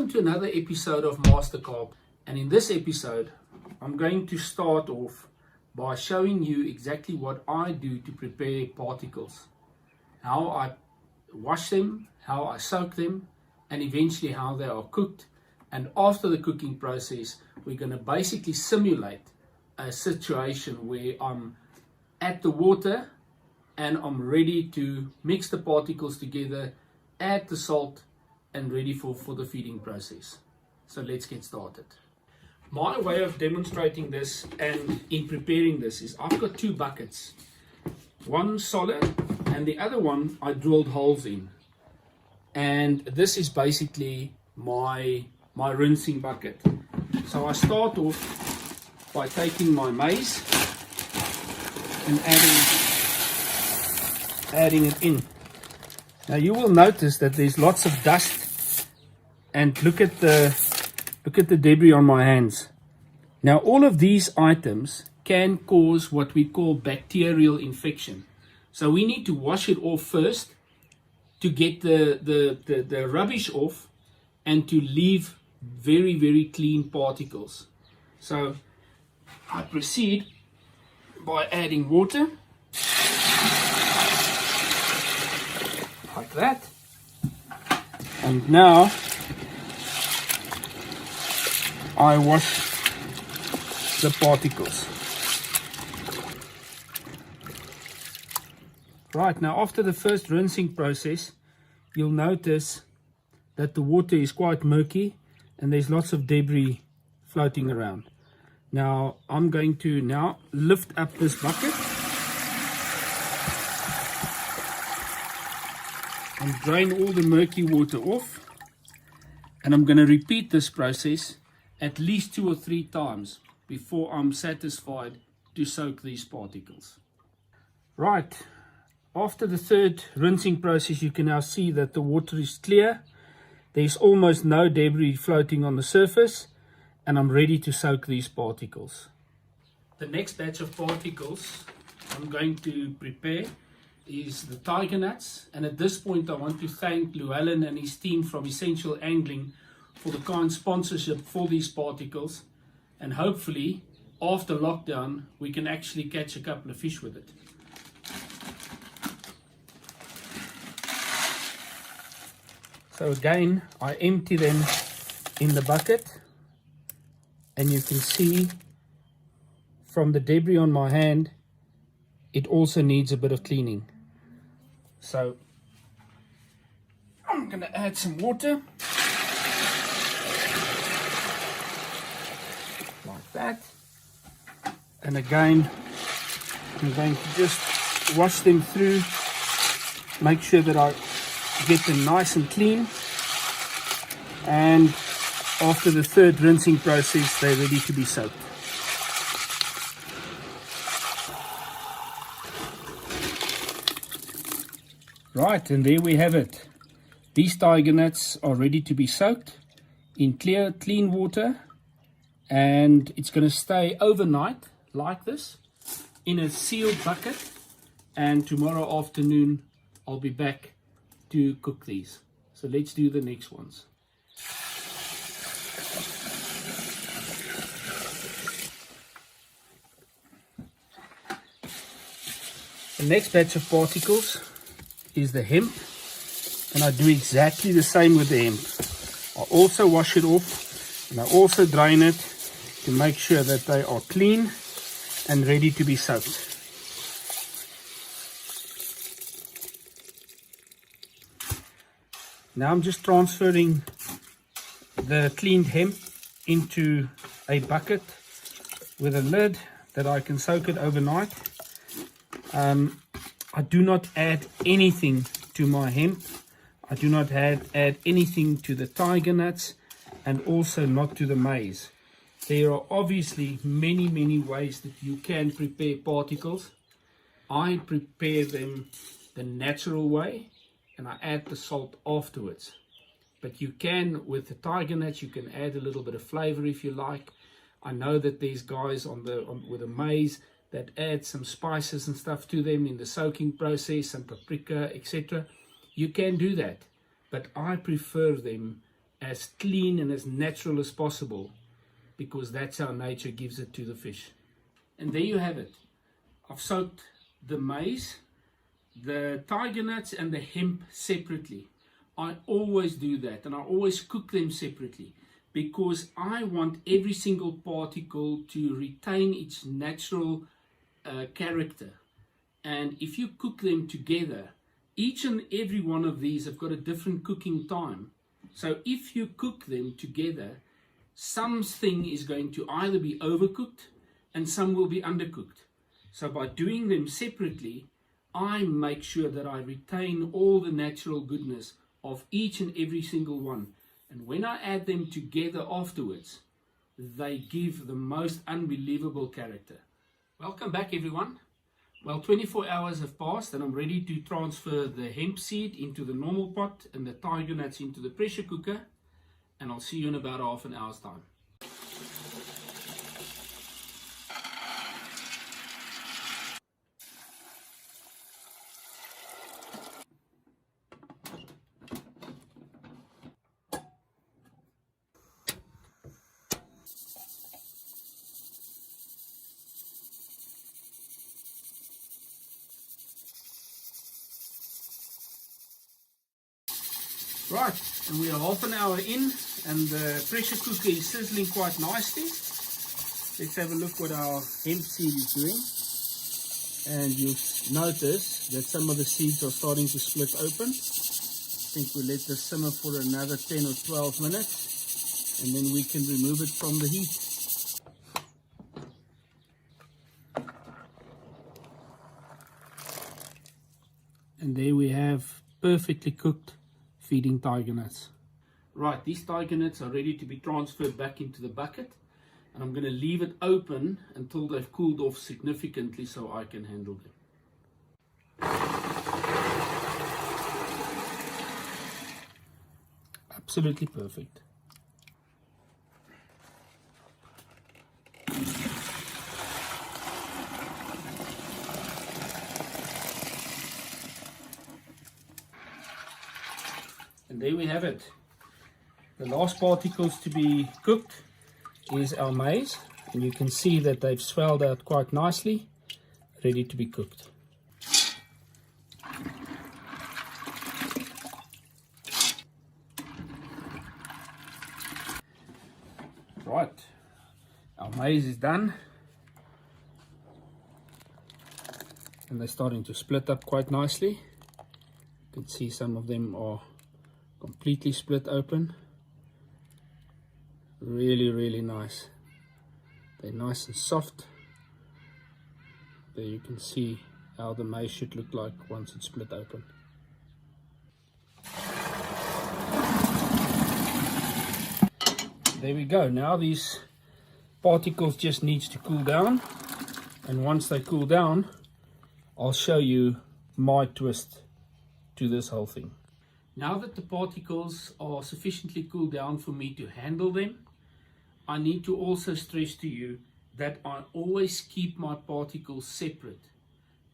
Welcome to another episode of Master Carp, and in this episode I'm going to start off by showing you exactly what I do to prepare particles, how I wash them, how I soak them, and eventually how they are cooked. And after the cooking process, we're going to basically simulate a situation where I'm at the water and I'm ready to mix the particles together, add the salt, and ready for the feeding process. So let's get started. My way of demonstrating this and in preparing this is I've got two buckets, one solid and the other one I drilled holes in, and this is basically my rinsing bucket. So I start off by taking my maize and adding it in. Now you will notice that there's lots of dust, and look at the debris on my hands. Now all of these items can cause what we call bacterial infection. So we need to wash it off first to get the rubbish off and to leave very, very clean particles. So I proceed by adding water like that, and now I wash the particles. Right, now after the first rinsing process, you'll notice that the water is quite murky and there's lots of debris floating around. Now I'm going to now lift up this bucket and drain all the murky water off, and I'm going to repeat this process at least 2 or 3 times before I'm satisfied to soak these particles. Right, after the third rinsing process, you can now see that the water is clear. There's almost no debris floating on the surface, and I'm ready to soak these particles. The next batch of particles I'm going to prepare is the tiger nuts, and at this point I want to thank Llewellyn and his team from Essential Angling for the kind sponsorship for these particles, and hopefully after lockdown we can actually catch a couple of fish with it. So again, I empty them in the bucket, and you can see from the debris on my hand it also needs a bit of cleaning. So I'm going to add some water like that, and again I'm going to just wash them through, make sure that I get them nice and clean, and after the third rinsing process they're ready to be soaked. Right, and there we have it. These tiger nuts are ready to be soaked in clear, clean water, and it's going to stay overnight like this in a sealed bucket, and tomorrow afternoon I'll be back to cook these. So let's do the next ones. The next batch of particles is the hemp, and I do exactly the same with the hemp. I also wash it off, and I also drain it to make sure that they are clean and ready to be soaked. Now I'm just transferring the cleaned hemp into a bucket with a lid that I can soak it overnight. I do not add anything to my hemp. I do not add anything to the tiger nuts, and also not to the maize. There are obviously many ways that you can prepare particles. I prepare them the natural way, and I add the salt afterwards. But you can, with the tiger nuts, you can add a little bit of flavor if you like. I know that there's guys with the maize that add some spices and stuff to them in the soaking process, some paprika, etc. You can do that, but I prefer them as clean and as natural as possible, because that's how nature gives it to the fish. And there you have it. I've soaked the maize, the tiger nuts and the hemp separately. I always do that, and I always cook them separately, because I want every single particle to retain its natural character. And if you cook them together, each and every one of these have got a different cooking time. So if you cook them together, something is going to either be overcooked and some will be undercooked. So by doing them separately, I make sure that I retain all the natural goodness of each and every single one. And when I add them together afterwards, they give the most unbelievable character. Welcome back, everyone. Well, 24 hours have passed and I'm ready to transfer the hemp seed into the normal pot and the tiger nuts into the pressure cooker. And I'll see you in about half an hour's time. Right, and we are half an hour in and the pressure cooker is sizzling quite nicely. Let's have a look what our hemp seed is doing. And you'll notice that some of the seeds are starting to split open. I think we'll let this simmer for another 10 or 12 minutes and then we can remove it from the heat. And there we have perfectly cooked feeding tiger nuts. Right, these tiger nuts are ready to be transferred back into the bucket, and I'm going to leave it open until they've cooled off significantly so I can handle them. Absolutely perfect. And there we have it. The last particles to be cooked is our maize, and you can see that they've swelled out quite nicely, ready to be cooked. Right, our maize is done and they're starting to split up quite nicely. You can see some of them are completely split open. Really nice. They're nice and soft. There you can see how the maize should look like once it's split open. There we go. Now these particles just needs to cool down, and once they cool down, I'll show you my twist to this whole thing. Now that the particles are sufficiently cooled down for me to handle them, I need to also stress to you that I always keep my particles separate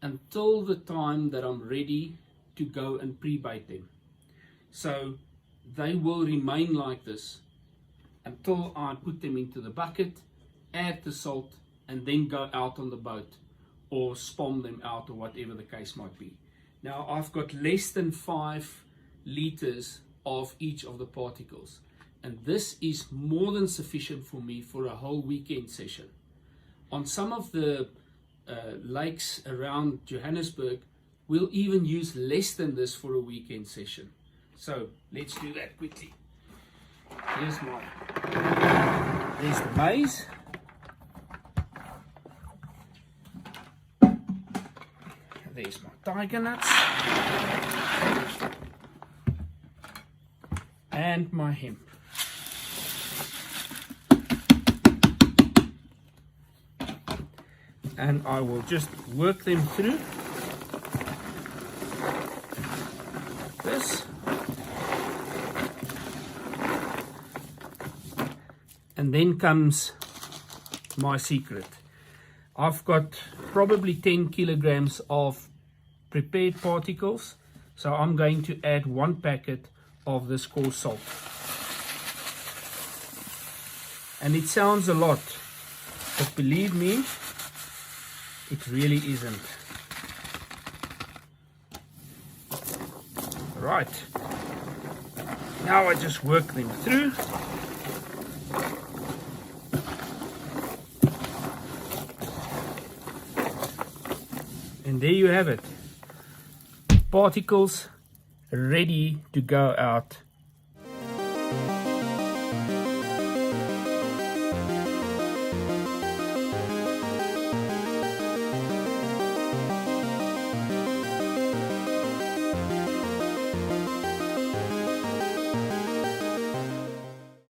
until the time that I'm ready to go and pre-bait them. So they will remain like this until I put them into the bucket, add the salt, and then go out on the boat or spom them out or whatever the case might be. Now I've got less than 5 liters of each of the particles, and this is more than sufficient for me for a whole weekend session. On some of the lakes around Johannesburg, we'll even use less than this for a weekend session. So let's do that quickly. There's the maize. There's my tiger nuts. And my hemp. And I will just work them through this. And then comes my secret. I've got probably 10 kilograms of prepared particles, so I'm going to add 1 packet of this coarse salt. And it sounds a lot, but believe me, it really isn't. Right, now I just work them through. And there you have it. Particles ready to go out.